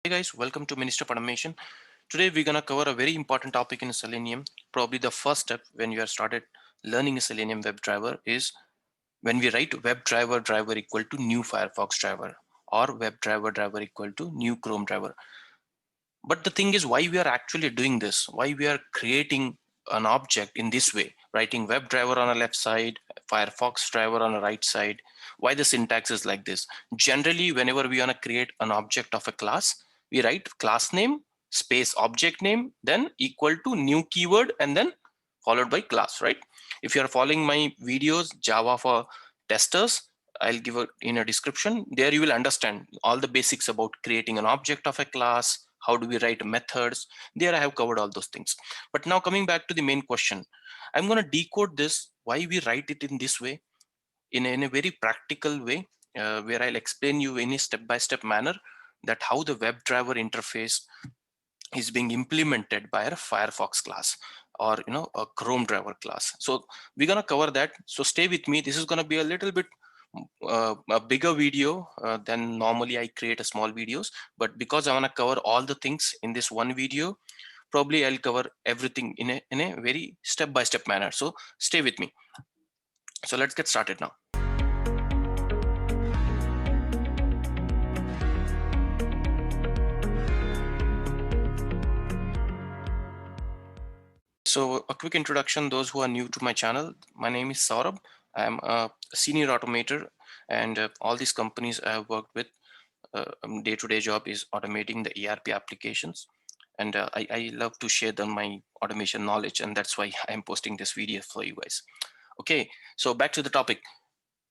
Hey guys, welcome to Minister of Automation. Today we're gonna cover a very important topic in Selenium. Probably the first step when you have started learning a Selenium WebDriver is when we write WebDriver driver equal to new Firefox driver or WebDriver driver equal to new Chrome driver. But the thing is why we are actually doing this, why we are creating an object in this way, writing WebDriver on the left side, Firefox driver on the right side, why the syntax is like this. Generally, whenever we want to create an object of a class, we write class name space object name, then equal to new keyword, and then followed by class, right? If you are following my videos, Java for testers, I'll give it in a description. There you will understand all the basics about creating an object of a class, how do we write methods. There I have covered all those things. But now coming back to the main question, I'm going to decode this, why we write it in this way, in a very practical way, where I'll explain you in a step-by-step manner that how the WebDriver interface is being implemented by a Firefox class or a Chrome driver class. So we're going to cover that. So stay with me. This is going to be a little bit a bigger video than normally I create a small videos, but because I want to cover all the things in this one video, probably I'll cover everything in a very step-by-step manner. So stay with me. So let's get started now. So a quick introduction, those who are new to my channel, my name is Saurabh. I'm a senior automator, and all these companies I have worked with, day-to-day job is automating the ERP applications. And I love to share my automation knowledge, and that's why I'm posting this video for you guys. Okay, so back to the topic.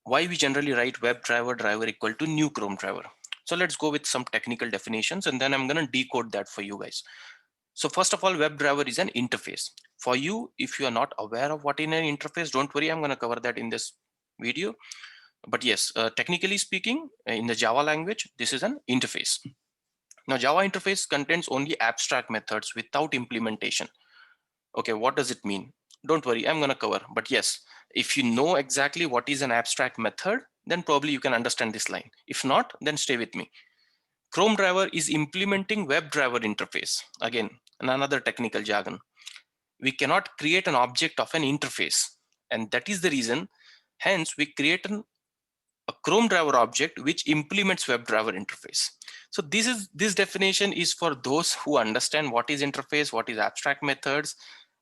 Why we generally write WebDriver driver equal to new Chrome driver. So let's go with some technical definitions, and then I'm going to decode that for you guys. So first of all, WebDriver is an interface. For you, if you are not aware of what in an interface, don't worry, I'm going to cover that in this video. But yes, technically speaking, in the Java language, this is an interface. Now, Java interface contains only abstract methods without implementation. Okay, what does it mean? Don't worry, I'm going to cover. But yes, if you know exactly what is an abstract method, then probably you can understand this line. If not, then stay with me. Chrome driver is implementing WebDriver interface. Again, another technical jargon. We cannot create an object of an interface, and that is the reason. Hence, we create a Chrome driver object which implements WebDriver interface. So this definition is for those who understand what is interface, what is abstract methods,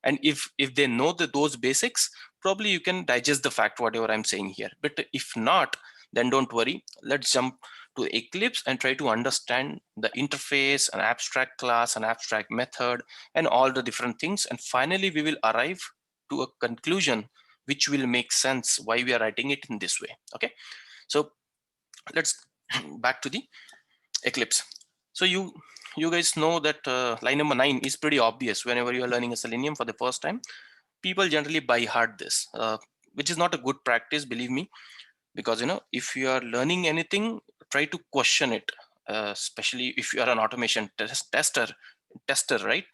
and if they know those basics, probably you can digest the fact whatever I'm saying here. But if not, then don't worry. Let's jump to Eclipse and try to understand the interface, an abstract class, an abstract method, and all the different things. And finally, we will arrive to a conclusion which will make sense why we are writing it in this way. Okay, so let's back to the Eclipse. So you guys know that line number 9 is pretty obvious. Whenever you are learning a Selenium for the first time, people generally by heart this, which is not a good practice, believe me, because if you are learning anything, try to question it, especially if you are an automation tester, right?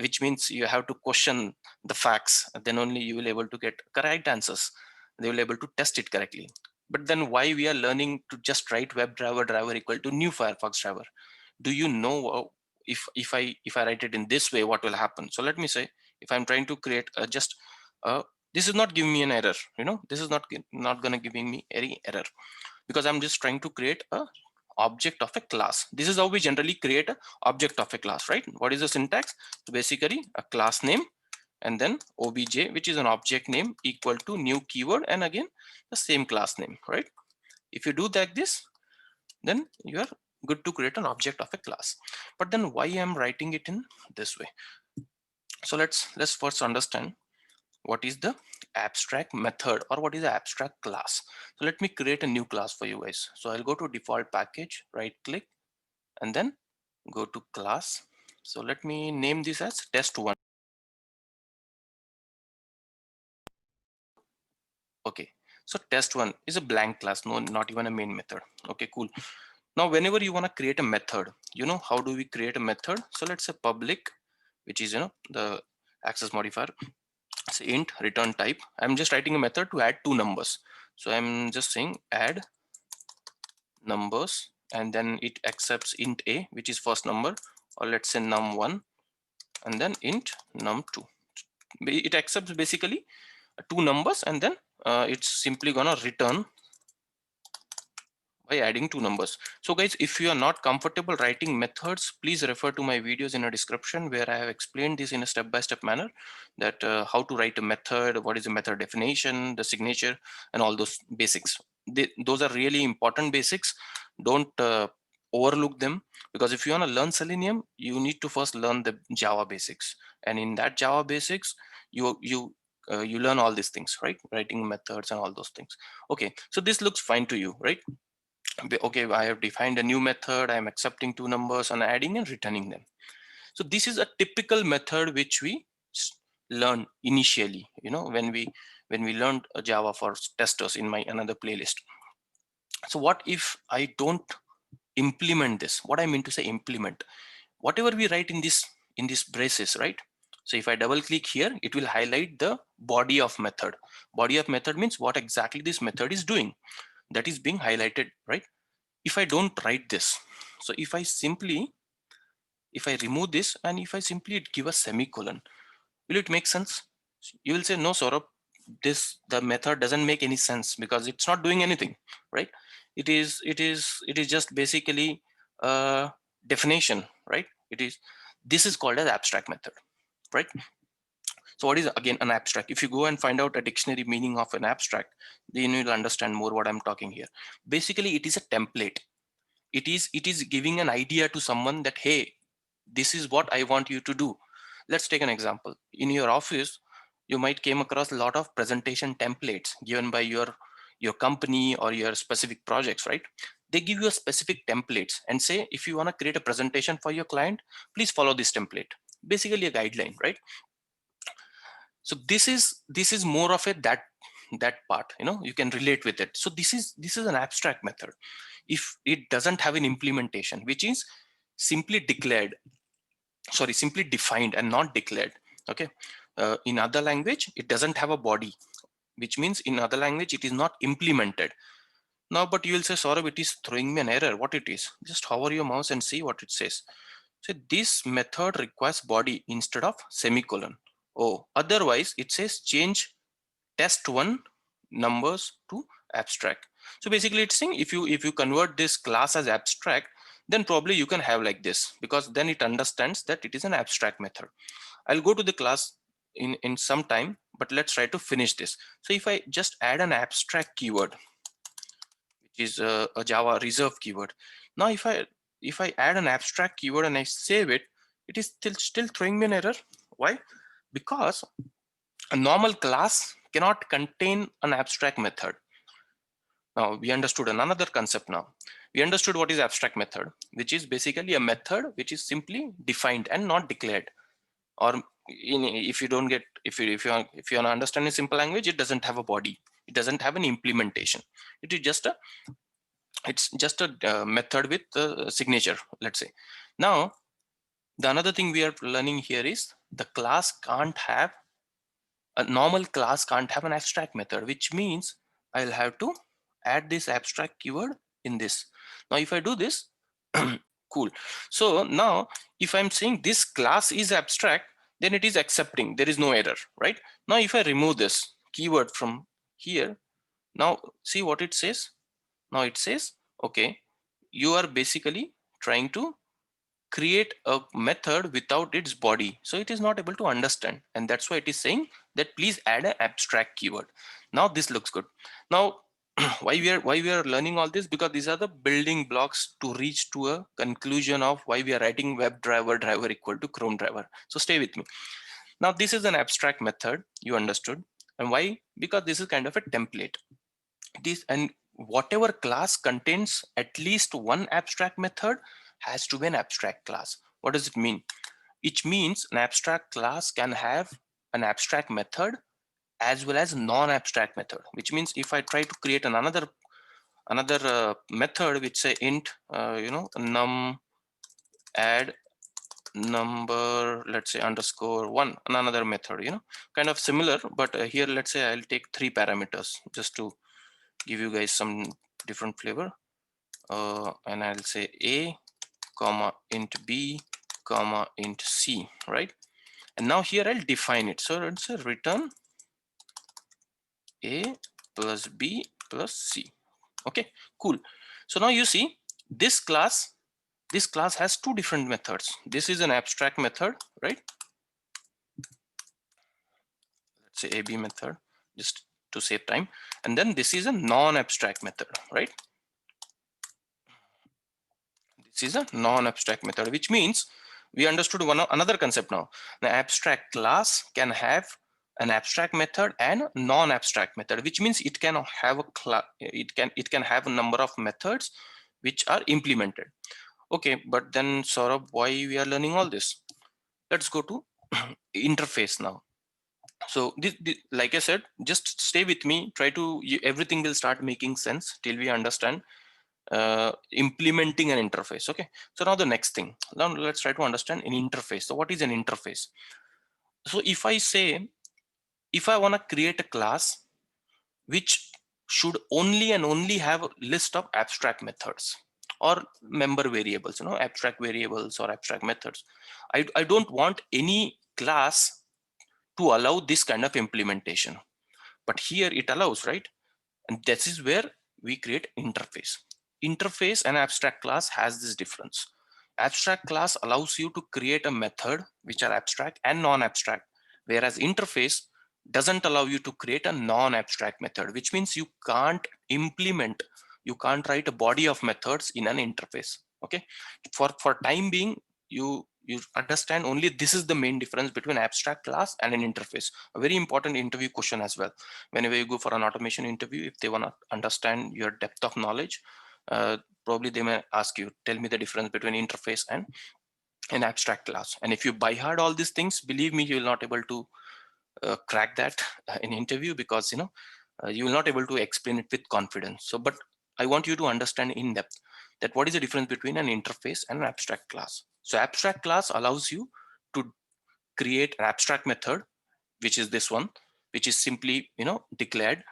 Which means you have to question the facts, then only you will able to get correct answers. They will able to test it correctly. But then why we are learning to just write WebDriver driver equal to new Firefox driver? Do you know if I write it in this way, what will happen? So let me say, if I'm trying to create just this is not giving me an error. This is not gonna giving me any error because I'm just trying to create a object of a class. This is how we generally create a object of a class, right? What is the syntax? So basically a class name and then obj, which is an object name, equal to new keyword, and again the same class name, right? If you do like this, then you are good to create an object of a class. But then why I'm writing it in this way? So let's first understand what is the abstract method or what is the abstract class. So let me create a new class for you guys. So I'll go to default package, right click, and then go to class. So let me name this as test1. Okay, so test1 is a blank class, no, not even a main method. Okay, cool. Now whenever you want to create a method, how do we create a method? So let's say public, which is the access modifier, say int return type. I'm just writing a method to add two numbers. So I'm just saying add numbers, and then it accepts int a, which is first number, or let's say num1, and then int num2. It accepts basically two numbers, and then it's simply gonna return by adding two numbers. So guys, if you are not comfortable writing methods, please refer to my videos in a description where I have explained this in a step-by-step manner, that how to write a method, what is the method definition, the signature, and all those basics. Those are really important basics. Don't overlook them, because if you want to learn Selenium, you need to first learn the Java basics, and in that Java basics, you learn all these things, right? Writing methods and all those things. Okay, so this looks fine to you, right? Okay, I have defined a new method, I'm accepting two numbers and adding and returning them. So this is a typical method which we learn initially, when we learned Java for testers in my another playlist. So what if I don't implement this? What I mean to say implement, whatever we write in this braces, right? So if I double click here, it will highlight the body of method. Body of method means what exactly this method is doing, that is being highlighted, right? If I don't write this, so if I remove this and if I simply give a semicolon, will it make sense? You will say, no, Saurabh, the method doesn't make any sense because it's not doing anything, right? It is just basically a definition, right? This is called as abstract method, right? So what is again an abstract? If you go and find out a dictionary meaning of an abstract, then you'll understand more what I'm talking here. Basically, it is a template. It is giving an idea to someone that, hey, this is what I want you to do. Let's take an example. In your office, you might came across a lot of presentation templates given by your company or your specific projects, right? They give you a specific templates and say, if you want to create a presentation for your client, please follow this template. Basically a guideline, right? So this is more of a that part, you can relate with it. So this is an abstract method if it doesn't have an implementation, which is simply declared, sorry, simply defined and not declared. Okay, in other language it doesn't have a body, which means in other language it is not implemented. Now but you will say, Saurabh, it is throwing me an error. What it is? Just hover your mouse and see what it says. So this method requires body instead of semicolon. Oh, otherwise it says change test1 numbers to abstract. So basically it's saying if you convert this class as abstract, then probably you can have like this, because then it understands that it is an abstract method. I'll go to the class in some time, but let's try to finish this. So if I just add an abstract keyword, which is a Java reserve keyword. Now if I add an abstract keyword and I save it, it is still throwing me an error. Why? Because a normal class cannot contain an abstract method. Now we understood another concept. Now we understood what is abstract method, which is basically a method which is simply defined and not declared. Or if you don't get, if you understand in simple language, it doesn't have a body, it doesn't have an implementation. It's just a method with a signature, let's say. Now the another thing we are learning here is the class can't have a normal class can't have an abstract method, which means I'll have to add this abstract keyword in this. Now if I do this, cool. So now if I'm saying this class is abstract, then it is accepting, there is no error, right? Now if I remove this keyword from here, now see what it says. Now it says, okay, you are basically trying to create a method without its body, so it is not able to understand, and that's why it is saying that please add an abstract keyword. Now this looks good. Now why we are learning all this, because these are the building blocks to reach to a conclusion of why we are writing WebDriver equal to Chrome driver. So stay with me. Now this is an abstract method, you understood. And why? Because this is kind of a template. This, and whatever class contains at least one abstract method has to be an abstract class. What does it mean? It means an abstract class can have an abstract method as well as non-abstract method, which means if I try to create another method which say int num add number, let's say _1, another method, kind of similar, but here let's say I'll take 3 parameters just to give you guys some different flavor. and I'll say a comma int b comma int c, right? And now here I'll define it. So it's a return a plus b plus c. Okay, cool. So now you see this class has two different methods. This is an abstract method, right? Let's say AB method, just to save time. And then this is a non-abstract method, right? This is a non-abstract method, which means we understood another concept now. The abstract class can have an abstract method and non-abstract method, which means it can have it can have a number of methods which are implemented. Okay, but then Saurabh, why we are learning all this? Let's go to interface now. So this, like I said, just stay with me. Try to everything will start making sense till we understand implementing an interface. Okay, so now the next thing, now let's try to understand an interface. So what is an interface? So if I say, if I want to create a class which should only and only have a list of abstract methods or member variables, abstract variables or abstract methods, I don't want any class to allow this kind of implementation, but here it allows, right? And this is where we create interface. Interface and abstract class has this difference. Abstract class allows you to create a method which are abstract and non-abstract, whereas interface doesn't allow you to create a non-abstract method, which means you can't implement, you can't write a body of methods in an interface. Okay, for time being, you understand only this is the main difference between abstract class and an interface. A very important interview question as well. Whenever you go for an automation interview, if they want to understand your depth of knowledge, probably they may ask you, tell me the difference between interface and an abstract class. And if you by heart all these things, believe me, you will not able to crack that in interview, because you will not able to explain it with confidence. So but I want you to understand in depth that what is the difference between an interface and an abstract class. So abstract class allows you to create an abstract method, which is this one, which is simply declared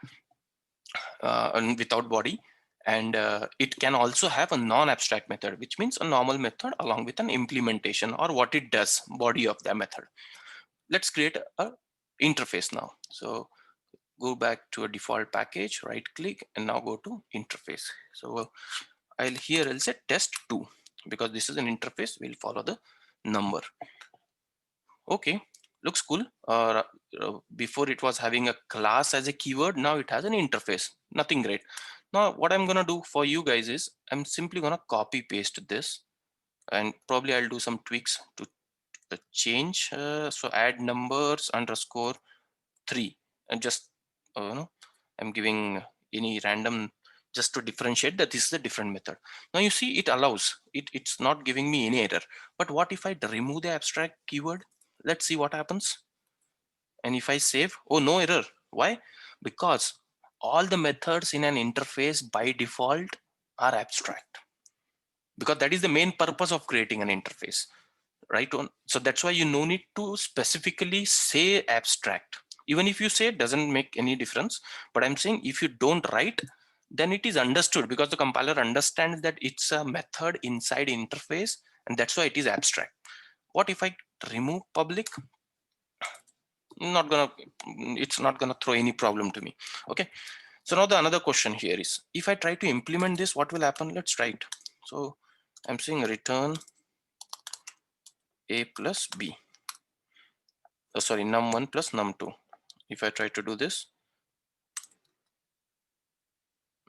and without body. And it can also have a non-abstract method, which means a normal method along with an implementation or what it does, body of the method. Let's create a interface now. So go back to a default package, right click, and now go to interface. So I'll say test2, because this is an interface, we'll follow the number. Okay, looks cool. Before it was having a class as a keyword, now it has an interface. Nothing great. Now what I'm gonna do for you guys is I'm simply gonna copy paste this, and probably I'll do some tweaks to change. So add numbers underscore 3, and just I'm giving any random just to differentiate that this is a different method. Now you see it allows it's not giving me any error. But what if I remove the abstract keyword? Let's see what happens. And if I save, oh, no error. Why? Because all the methods in an interface by default are abstract, because that is the main purpose of creating an interface, right? So that's why you no need to specifically say abstract. Even if you say, it doesn't make any difference. But I'm saying if you don't write, then it is understood, because the compiler understands that it's a method inside interface, and that's why it is abstract. What if I remove public? It's not gonna throw any problem to me. Okay, so now the another question here is, if I try to implement this, what will happen? Let's try it. So I'm saying return a plus b, sorry, num1 plus num2. If I try to do this,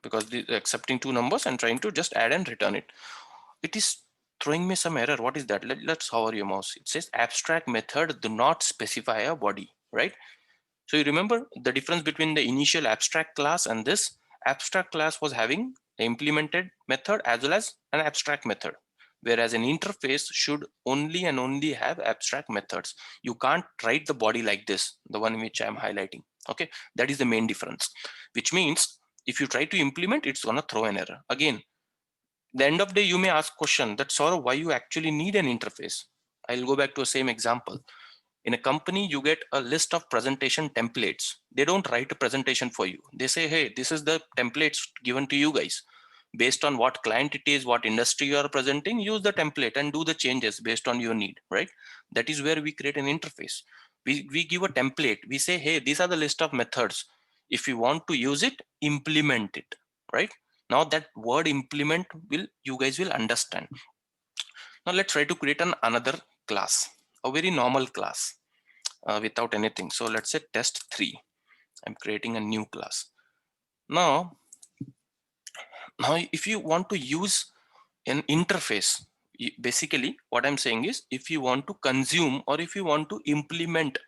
because accepting two numbers and trying to just add and return it, it is throwing me some error. What is that? Let's hover your mouse. It says abstract method do not specify a body, right? So you remember the difference between the initial abstract class and this. Abstract class was having the implemented method as well as an abstract method, whereas an interface should only and only have abstract methods. You can't write the body like this, the one which I'm highlighting. Okay, that is the main difference, which means if you try to implement, it's gonna throw an error. Again, the end of the day, you may ask question that sort of why you actually need an interface. I'll go back to the same example. In a company, you get a list of presentation templates. They don't write a presentation for you. They say, hey, this is the templates given to you guys. based on what client it is, what industry you are presenting, use the template and do the changes based on your need, right? That is where we create an interface. We give a template. We say, hey, these are the list of methods. If you want to use it, implement it, right? Now that word implement will, you guys will understand. Now let's try to create another class, a very normal class without anything. So let's say test3. I'm creating a new class. Now if you want to use an interface, basically what I'm saying is, if you want to consume or if you want to implement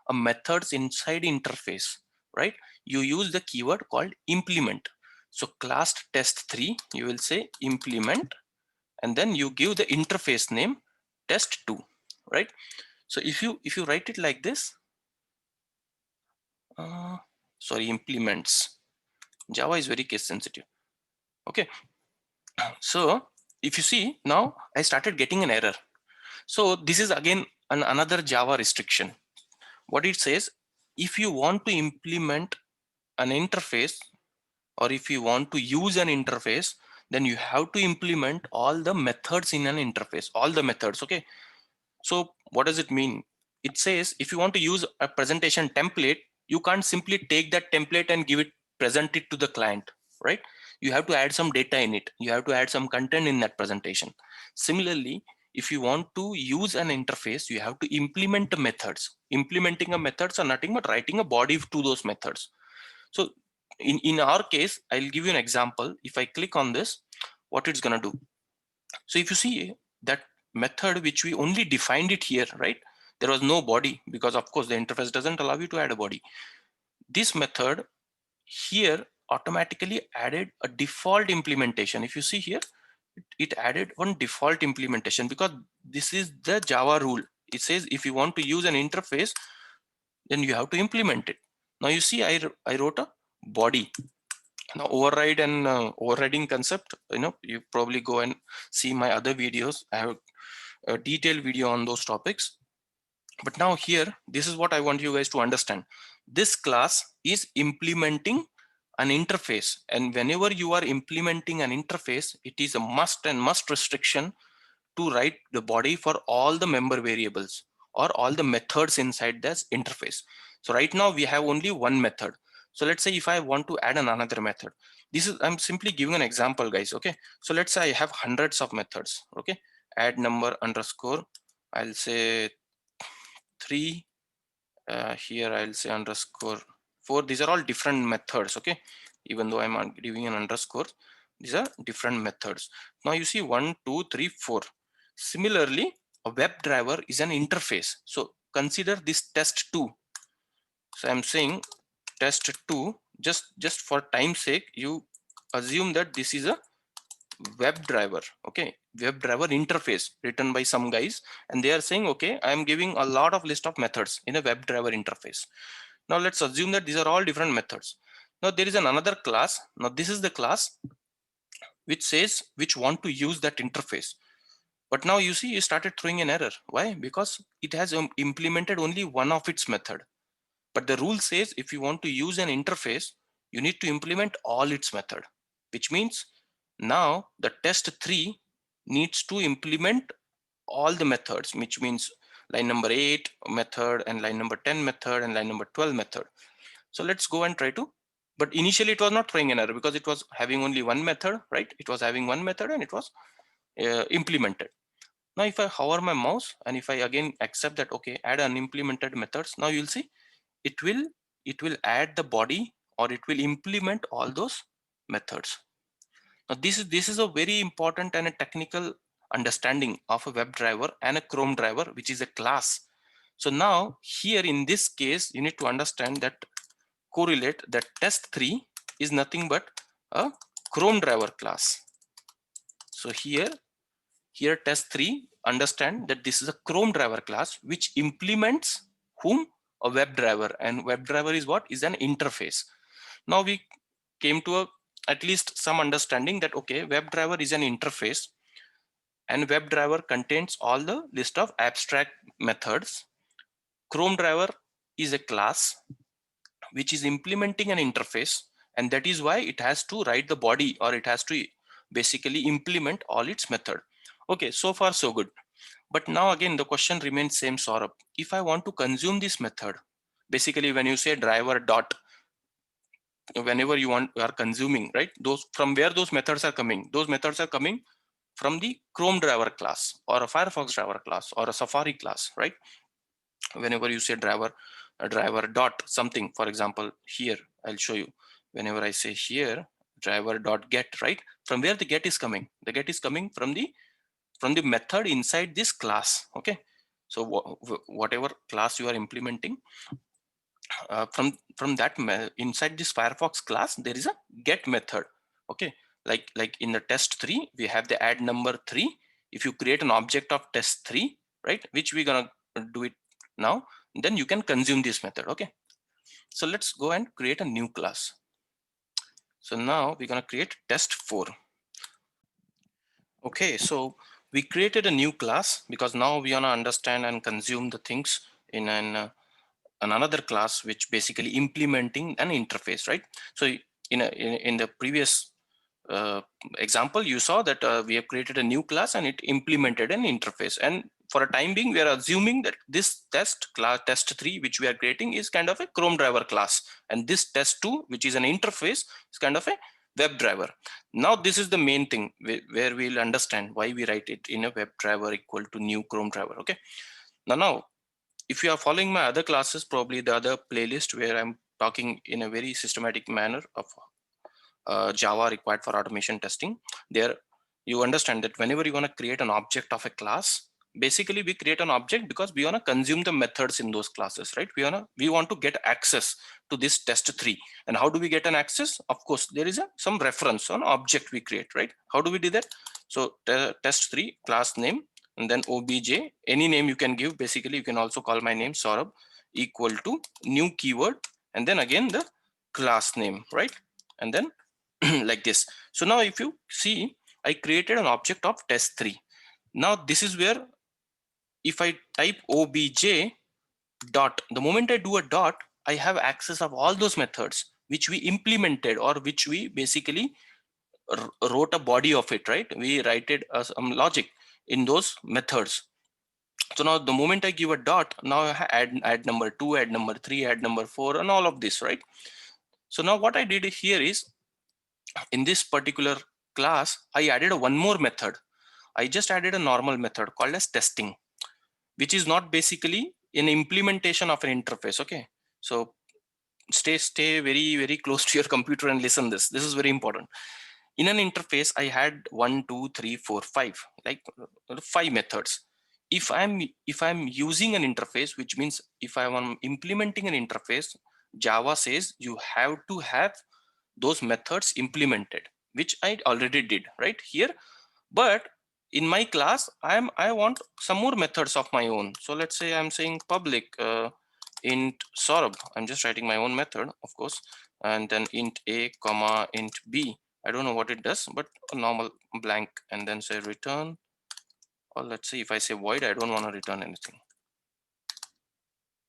a methods inside interface, right, you use the keyword called implement. So class test3, you will say implement, and then you give the interface name test2, right? So if you write it like this, sorry, implements, Java is very case sensitive. Okay, so if you see, now I started getting an error. So this is again another Java restriction. What it says, if you want to implement an interface or if you want to use an interface, then you have to implement all the methods in an interface, all the methods. Okay, so what does it mean? It says if you want to use a presentation template, you can't simply take that template and give it, present it to the client, right? You have to add some data in it. You have to add some content in that presentation. Similarly, if you want to use an interface, you have to implement the methods. Implementing a methods are nothing but writing a body to those methods. So in our case, I'll give you an example. If I click on this, what it's gonna do. So if you see that method which we only defined it here, right? There was no body because of course the interface doesn't allow you to add a body. This method here automatically added a default implementation. If you see here, it added one default implementation because this is the Java rule. It says if you want to use an interface, then you have to implement it. Now you see I wrote a body. Now override and overriding concept, you probably go and see my other videos. I have a detailed video on those topics. But now here, this is what I want you guys to understand. This class is implementing an interface, and whenever you are implementing an interface, it is a must and must restriction to write the body for all the member variables or all the methods inside this interface. So right now we have only one method. So let's say if I want to add another method, this is, I'm simply giving an example, guys. Okay, so let's say I have hundreds of methods. Okay, add number underscore, I'll say 3, here I'll say underscore 4. These are all different methods. Okay, even though I'm giving an underscore, these are different methods. Now you see 1 2 3 4. Similarly, a WebDriver is an interface. So consider this test2. So I'm saying test2, just for time's sake, you assume that this is a WebDriver. Okay, WebDriver interface written by some guys, and they are saying, okay, I am giving a lot of list of methods in a WebDriver interface. Now let's assume that these are all different methods. Now there is another class. Now this is the class which says which want to use that interface. But now you see you started throwing an error. Why? Because it has implemented only one of its method. But the rule says if you want to use an interface, you need to implement all its method, which means now the test3 needs to implement all the methods, which means line number 8 method and line number 10 method and line number 12 method. So let's go and try to, but initially it was not throwing an error because it was having only one method, right? It was having one method and it was implemented. Now if I hover my mouse and if I again accept that, okay, add unimplemented methods, now you'll see it will add the body or it will implement all those methods. Now this is a very important and a technical understanding of a WebDriver and a Chrome driver, which is a class. So now here in this case, you need to understand that correlate that test3 is nothing but a Chrome driver class. So here test3, understand that this is a Chrome driver class which implements whom? A WebDriver, and WebDriver is what? Is an interface. Now we came to at least some understanding that, okay, WebDriver is an interface and WebDriver contains all the list of abstract methods. Chrome driver is a class which is implementing an interface, and that is why it has to write the body or it has to basically implement all its method. Okay, so far so good. But now again, the question remains same, Saurabh. If I want to consume this method, basically when you say driver dot, whenever you are consuming, right? Those from where those methods are coming, those methods are coming from the Chrome driver class or a Firefox driver class or a Safari class, right? Whenever you say driver, a driver dot something, for example, here, I'll show you. Whenever I say here, driver dot get, right? From where the get is coming? The get is coming from the method inside this class. Okay, so whatever class you are implementing, from that inside this Firefox class, there is a get method. Okay, like in the test3, we have the add number 3. If you create an object of test3, right, which we're gonna do it now, then you can consume this method. Okay, so let's go and create a new class. So now we're gonna create test4. Okay, so we created a new class because now we wanna understand and consume the things in another class, which basically implementing an interface, right? So in the previous uh, example, you saw that we have created a new class and it implemented an interface. And for a time being, we are assuming that this test class test3, which we are creating, is kind of a Chrome driver class, and this test2, which is an interface, is kind of a web driver. Now this is the main thing where we'll understand why we write it in a web driver equal to new Chrome driver. Okay, now if you are following my other classes, probably the other playlist where I'm talking in a very systematic manner of Java required for automation testing, there you understand that whenever you want to create an object of a class, basically we create an object because we want to consume the methods in those classes, right? We want to get access to this test3. And how do we get an access? Of course, there is some reference on object we create, right? How do we do that? So test3 class name, and then obj, any name you can give. Basically, you can also call my name Saurabh, equal to new keyword, and then again the class name, right? And then like this. So now if you see, I created an object of test3. Now this is where if I type obj dot, the moment I do a dot, I have access of all those methods which we implemented, or which we basically wrote a body of it, right? We write it as some logic in those methods. So now the moment I give a dot, now I add number 2, add number 3, add number 4, and all of this, right? So now what I did here is, in this particular class, I added one more method. I just added a normal method called as testing, which is not basically an implementation of an interface. Okay, so stay very close to your computer and listen this is very important. In an interface, I had 1 2 3 4 5, like 5 methods. If I'm using an interface, which means if I'm implementing an interface, Java says you have to have those methods implemented, which I already did right here. But in my class, I want some more methods of my own. So let's say I'm saying public int Saurabh. I'm just writing my own method, of course, and then int a comma int b. I don't know what it does, but a normal blank, and then say return. Or let's say if I say void, I don't want to return anything.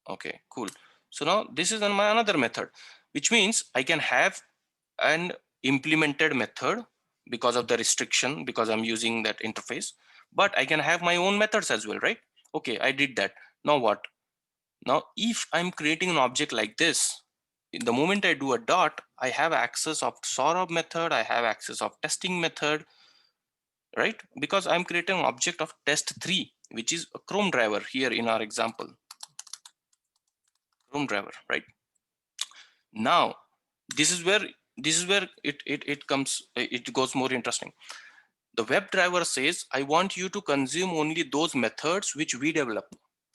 Okay, cool. So now this is my another method, which means I can have an implemented method because of the restriction, because I'm using that interface, but I can have my own methods as well, right? Okay, I did that. Now what? Now, if I'm creating an object like this, the moment I do a dot, I have access of Saurabh method, I have access of testing method, right? Because I'm creating an object of test3, which is a Chrome driver here in our example, Chrome driver, right? Now, this is where it comes, it goes more interesting. The web driver says, I want you to consume only those methods which we develop,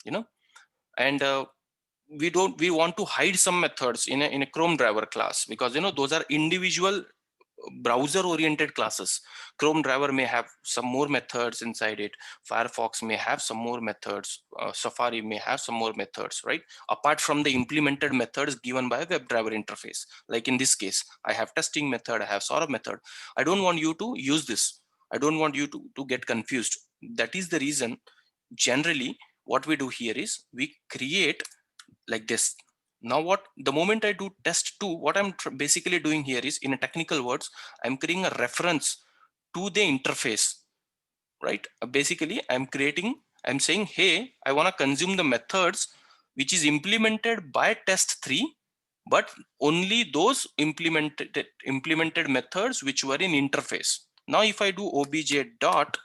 you know, and we want to hide some methods in a Chrome driver class, because those are individual browser oriented classes. Chrome driver may have some more methods inside it, Firefox may have some more methods, Safari may have some more methods, right? Apart from the implemented methods given by a WebDriver interface. Like in this case, I have testing method, I have Saurabh method. I don't want you to use this. I don't want you to get confused. That is the reason generally what we do here is we create like this. Now what, the moment I do test2, what I'm basically doing here is, in a technical words, I'm creating a reference to the interface, right? Basically, I'm saying, hey, I want to consume the methods which is implemented by test3, but only those implemented methods which were in interface. Now, if I do obj dot,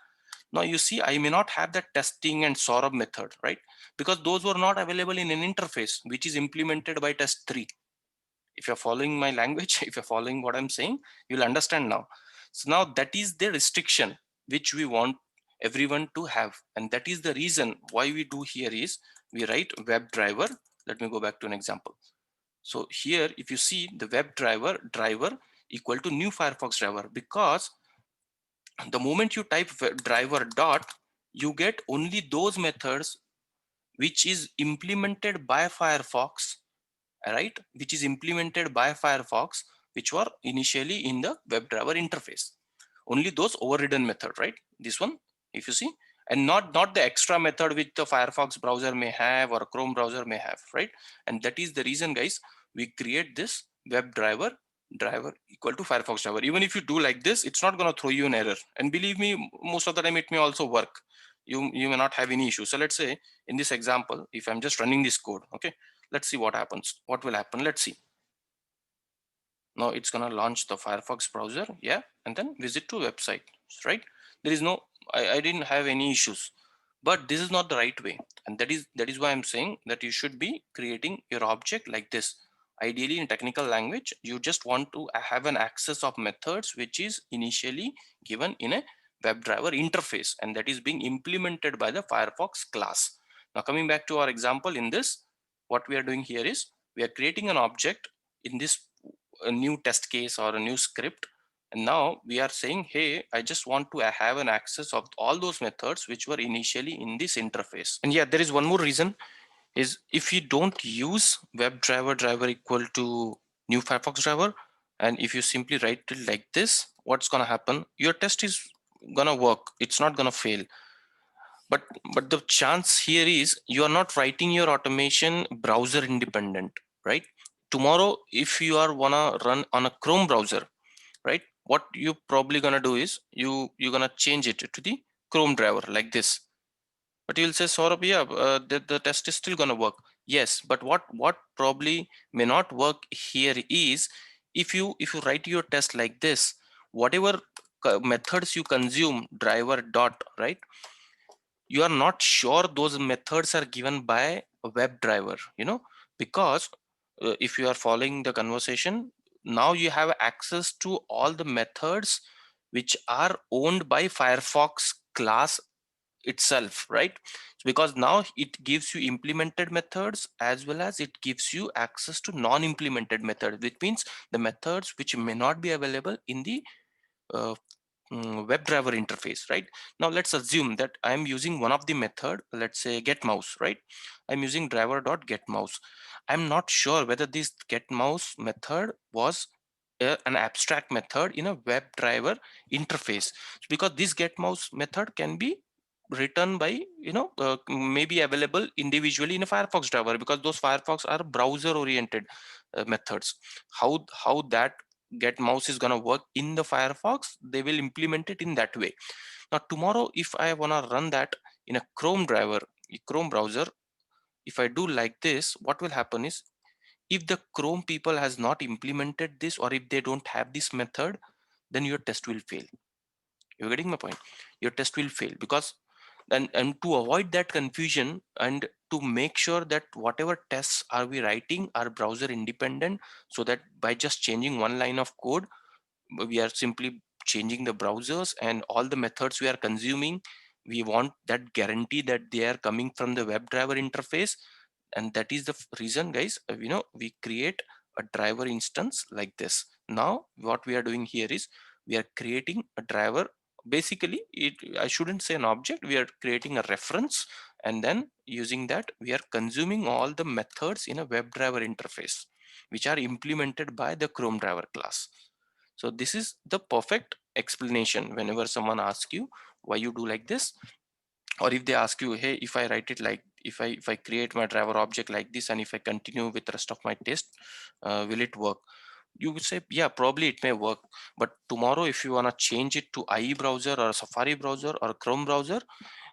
now you see I may not have that testing and Saurabh method, right? Because those were not available in an interface which is implemented by test3. If you're following my language, if you're following what I'm saying, you'll understand now. So now that is the restriction which we want everyone to have, and that is the reason why we do here is we write WebDriver. Let me go back to an example. So here, if you see the WebDriver equal to new Firefox driver, because the moment you type driver dot, you get only those methods which is implemented by Firefox, right? Which is implemented by Firefox, which were initially in the WebDriver interface. Only those overridden method, right? This one, if you see, and not the extra method which the Firefox browser may have or Chrome browser may have, right? And that is the reason, guys, we create this WebDriver driver equal to Firefox driver. Even if you do like this, it's not going to throw you an error. And believe me, most of the time it may also work. You may not have any issue. So let's say in this example, if I'm just running this code, okay, let's see what happens. What will happen? Let's see. Now it's gonna launch the Firefox browser, yeah, and then visit to website, right? There is no, I didn't have any issues, but this is not the right way, and that is why I'm saying that you should be creating your object like this. Ideally, in technical language, you just want to have an access of methods which is initially given in a WebDriver interface, and that is being implemented by the Firefox class. Now coming back to our example, in this, what we are doing here is we are creating an object in this a new test case or a new script, and now we are saying, hey, I just want to have an access of all those methods which were initially in this interface. And yeah, there is one more reason is if you don't use WebDriver driver equal to new Firefox driver, and if you simply write it like this, what's going to happen, your test is going to work, it's not going to fail. But the chance here is you are not writing your automation browser independent, right? Tomorrow, if you are wanna run on a Chrome browser, right, what you probably gonna do is you're gonna change it to the Chrome driver like this. But you'll say, Saurabh, yeah, the test is still gonna work. Yes, but what probably may not work here is if you write your test like this, whatever methods you consume driver dot, right, you are not sure those methods are given by a WebDriver, because if you are following the conversation, now you have access to all the methods which are owned by Firefox class itself, right? Because now it gives you implemented methods as well as it gives you access to non-implemented methods, which means the methods which may not be available in the uh, WebDriver interface, right? Now let's assume that I'm using one of the method, let's say get mouse, right? I'm using driver.getMouse. I'm not sure whether this getMouse method was an abstract method in a WebDriver interface, because this getMouse method can be written by maybe available individually in a Firefox driver, because those Firefox are browser oriented methods. How that get mouse is going to work in the Firefox, they will implement it in that way. Now tomorrow, if I want to run that in a Chrome driver, a Chrome browser, if I do like this, what will happen is if the Chrome people has not implemented this, or if they don't have this method, then your test will fail. You're getting my point? Your test will fail, because and to avoid that confusion and to make sure that whatever tests are we writing are browser independent, so that by just changing one line of code, we are simply changing the browsers and all the methods we are consuming, we want that guarantee that they are coming from the WebDriver interface. And that is the reason, guys, we create a driver instance like this. Now what we are doing here is we are creating a driver. Basically, I shouldn't say an object, we are creating a reference, and then using that we are consuming all the methods in a WebDriver interface which are implemented by the Chrome driver class. So this is the perfect explanation whenever someone asks you why you do like this, or if they ask you, hey, if I write it like, if I create my driver object like this, and if I continue with the rest of my test, will it work? You would say, yeah, probably it may work. But tomorrow, if you want to change it to IE browser or Safari browser or Chrome browser,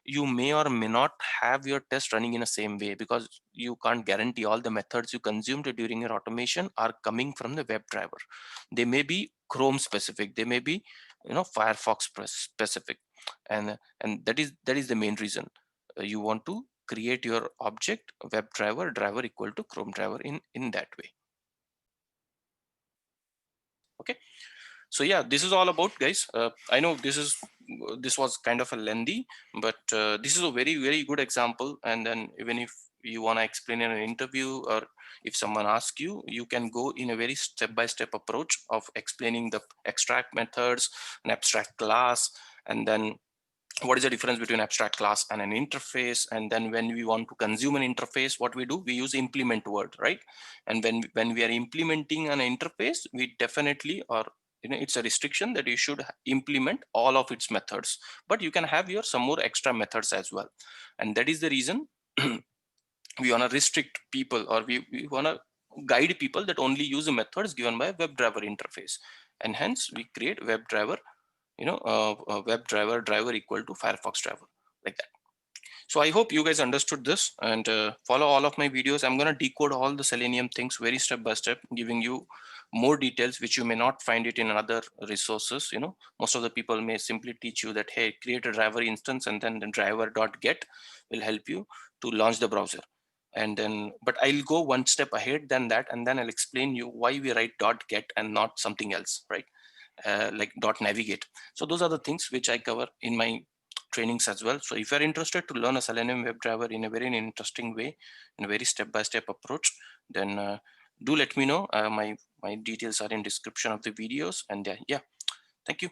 you may or may not have your test running in the same way, because you can't guarantee all the methods you consumed during your automation are coming from the WebDriver. They may be Chrome specific, they may be, Firefox specific, and that is the main reason. You want to create your object WebDriver driver equal to Chrome driver in that way. Okay, so yeah, this is all about, guys. I know this was kind of a lengthy, but this is a very, very good example. And then even if you want to explain in an interview, or if someone asks you, you can go in a very step-by-step approach of explaining the extract methods, an abstract class, and then what is the difference between abstract class and an interface. And then when we want to consume an interface, what we do, we use implement word, right? And when we are implementing an interface, we definitely, or it's a restriction that you should implement all of its methods, but you can have your some more extra methods as well. And that is the reason we want to restrict people, or we want to guide people that only use the methods given by a WebDriver interface. And hence we create WebDriver, WebDriver driver equal to Firefox driver, like that. So I hope you guys understood this, and follow all of my videos. I'm going to decode all the Selenium things very step by step, giving you more details which you may not find it in other resources. Most of the people may simply teach you that, hey, create a driver instance and then the driver.get will help you to launch the browser. And then, but I'll go one step ahead than that, and then I'll explain you why we write .get and not something else, right? Like .navigate. So those are the things which I cover in my trainings as well. So if you're interested to learn a Selenium WebDriver in a very interesting way, in a very step-by-step approach, then do let me know. My details are in description of the videos. And yeah, thank you.